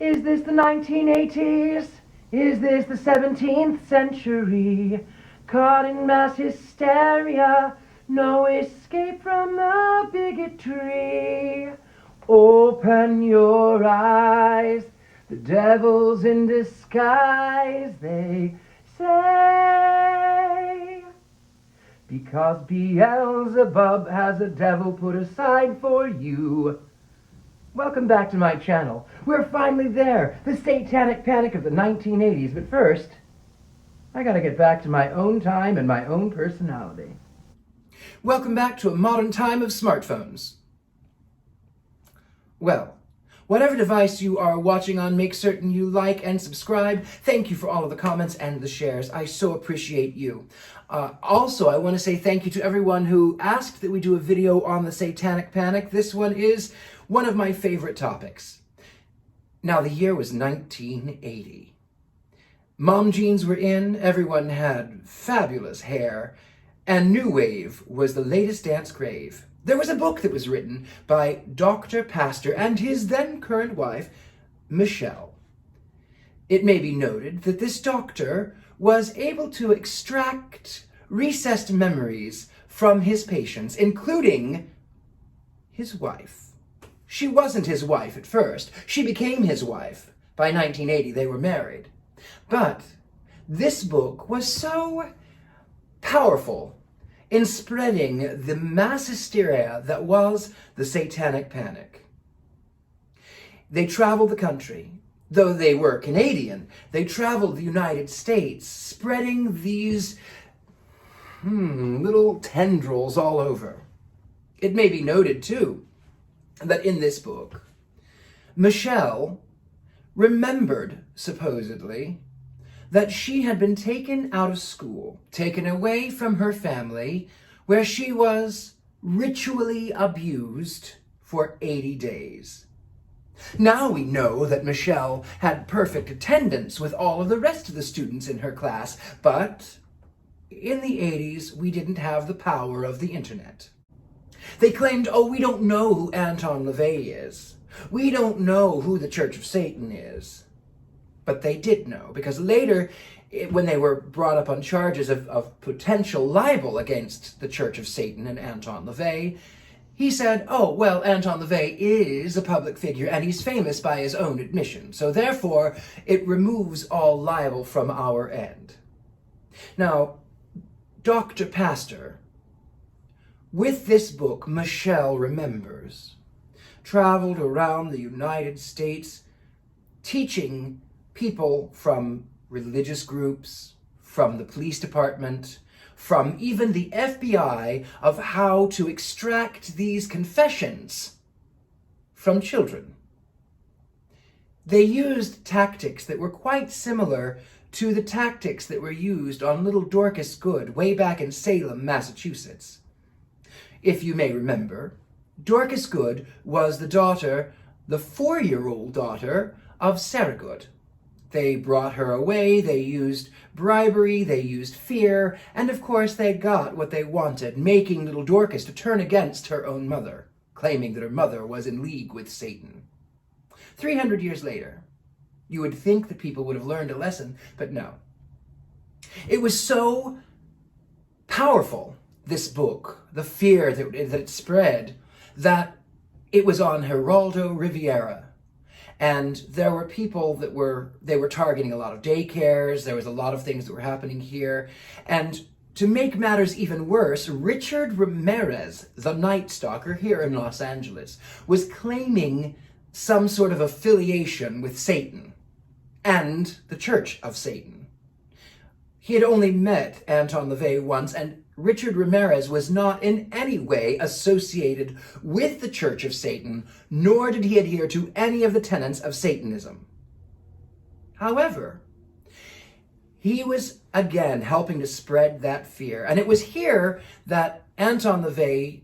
Is this the 1980s? Is this the 17th century? Caught in mass hysteria, no escape from the bigotry. Open your eyes, the devil's in disguise, they say. Because Beelzebub has a devil put aside for you. Welcome back to my channel. We're finally there, the Satanic Panic of the 1980s. But first, I gotta get back to my own time and my own personality. Welcome back to a modern time of smartphones. Well, whatever device you are watching on, make certain you like and subscribe. Thank you for all of the comments and the shares. I so appreciate you. Also, I want to say thank you to everyone who asked that we do a video on the Satanic Panic. This one is one of my favorite topics. Now, the year was 1980. Mom jeans were in, everyone had fabulous hair, and New Wave was the latest dance crave. There was a book that was written by Dr. Pastor and his then current wife, Michelle. It may be noted that this doctor was able to extract recessed memories from his patients, including his wife. She wasn't his wife at first. She became his wife. By 1980, they were married. But this book was so powerful in spreading the mass hysteria that was the Satanic Panic. They traveled the country. Though they were Canadian, they traveled the United States, spreading these little tendrils all over. It may be noted, too, that in this book, Michelle remembered, supposedly, that she had been taken out of school, taken away from her family, where she was ritually abused for 80 days. Now we know that Michelle had perfect attendance with all of the rest of the students in her class, but in the 80s, we didn't have the power of the internet. They claimed, oh, we don't know who Anton LaVey is. We don't know who the Church of Satan is. But they did know, because later, when they were brought up on charges of potential libel against the Church of Satan and Anton LaVey, he said, oh, well, Anton LaVey is a public figure, and he's famous by his own admission, so therefore, it removes all libel from our end. Now, Dr. Pastor, with this book, Michelle Remembers, traveled around the United States teaching people from religious groups, from the police department, from even the FBI of how to extract these confessions from children. They used tactics that were quite similar to the tactics that were used on little Dorcas Good way back in Salem, Massachusetts. If you may remember, Dorcas Good was the 4-year-old daughter of Sarah Good. They brought her away, they used bribery, they used fear, and of course they got what they wanted, making little Dorcas to turn against her own mother, claiming that her mother was in league with Satan. 300 years later, you would think that people would have learned a lesson, but no. It was so powerful, this book, the fear that it spread, that it was on Geraldo Rivera. And there were people that they were targeting a lot of daycares. There was a lot of things that were happening here. And to make matters even worse, Richard Ramirez, the Night Stalker here in Los Angeles, was claiming some sort of affiliation with Satan and the Church of Satan. He had only met Anton LaVey once, and Richard Ramirez was not in any way associated with the Church of Satan, nor did he adhere to any of the tenets of Satanism. However, he was again helping to spread that fear. And it was here that Anton LaVey,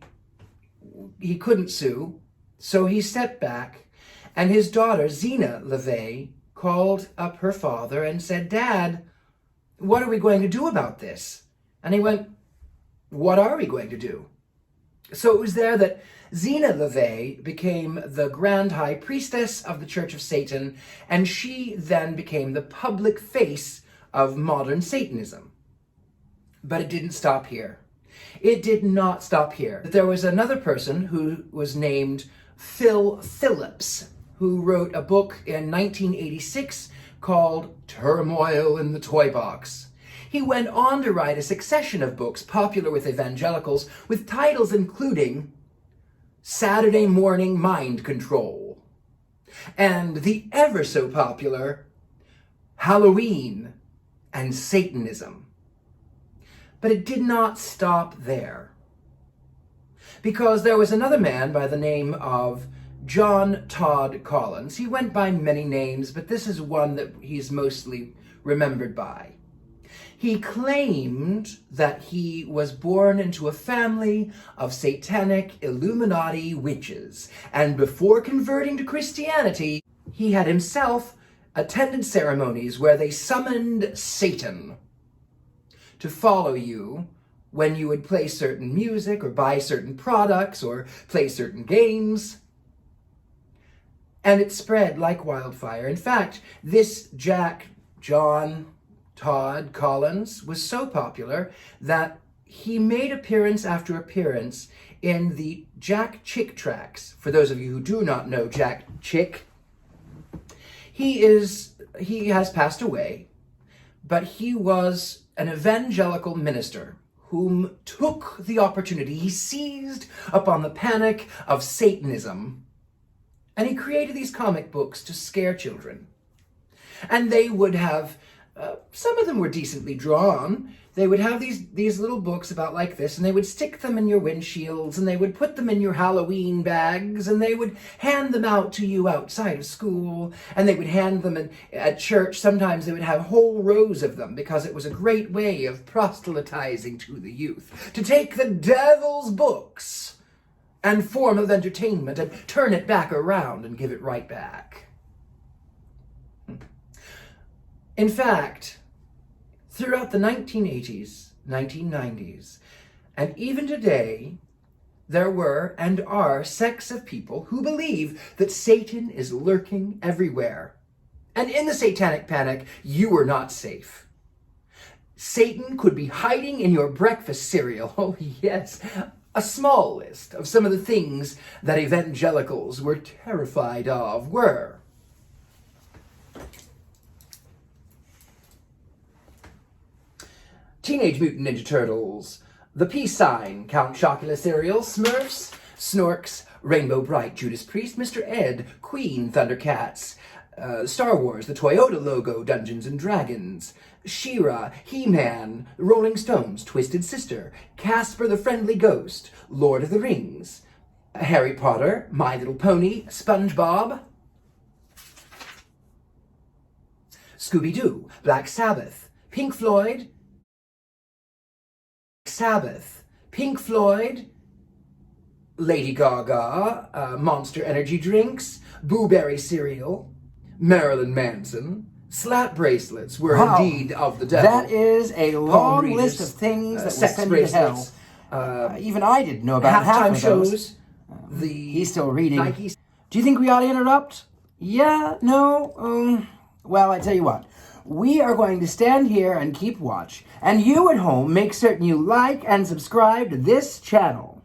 he couldn't sue, so he stepped back, and his daughter, Zena LaVey, called up her father and said, Dad, what are we going to do about this? And he went, what are we going to do? So it was there that Zena LaVey became the Grand High Priestess of the Church of Satan, and she then became the public face of modern Satanism. But it didn't stop here. It did not stop here. There was another person who was named Phil Phillips, who wrote a book in 1986 called Turmoil in the Toy Box. He went on to write a succession of books popular with evangelicals, with titles including Saturday Morning Mind Control and the ever so popular Halloween and Satanism. But it did not stop there, because there was another man by the name of John Todd Collins. He went by many names, but this is one that he's mostly remembered by. He claimed that he was born into a family of satanic Illuminati witches, and before converting to Christianity, he had himself attended ceremonies where they summoned Satan to follow you when you would play certain music or buy certain products or play certain games. And it spread like wildfire. In fact, this John Todd Collins was so popular that he made appearance after appearance in the Jack Chick tracks. For those of you who do not know Jack Chick, he has passed away, but he was an evangelical minister whom took the opportunity. He seized upon the panic of Satanism, and he created these comic books to scare children. And they would have, some of them were decently drawn. They would have these little books about like this, and they would stick them in your windshields, and they would put them in your Halloween bags, and they would hand them out to you outside of school, and they would hand them at church. Sometimes they would have whole rows of them, because it was a great way of proselytizing to the youth, to take the devil's books and form of entertainment and turn it back around and give it right back. In fact, throughout the 1980s, 1990s, and even today, there were and are sects of people who believe that Satan is lurking everywhere. And in the Satanic Panic, you are not safe. Satan could be hiding in your breakfast cereal. Oh yes, a small list of some of the things that evangelicals were terrified of were: Teenage Mutant Ninja Turtles, The Peace Sign, Count Chocula cereal, Smurfs, Snorks, Rainbow Bright, Judas Priest, Mr. Ed, Queen, Thundercats, Star Wars, the Toyota logo, Dungeons and Dragons, She-Ra, He-Man, Rolling Stones, Twisted Sister, Casper the Friendly Ghost, Lord of the Rings, Harry Potter, My Little Pony, SpongeBob, Scooby-Doo, Black Sabbath, Pink Floyd, Lady Gaga, Monster Energy drinks, Boo Berry cereal, Marilyn Manson, slap bracelets were indeed of the devil. That is a long list of things that will send you to hell. Even I didn't know about half of those. He's still reading. Nike. Do you think we ought to interrupt? Yeah? No? Well, I tell you what. We are going to stand here and keep watch. And you at home, make certain you like and subscribe to this channel.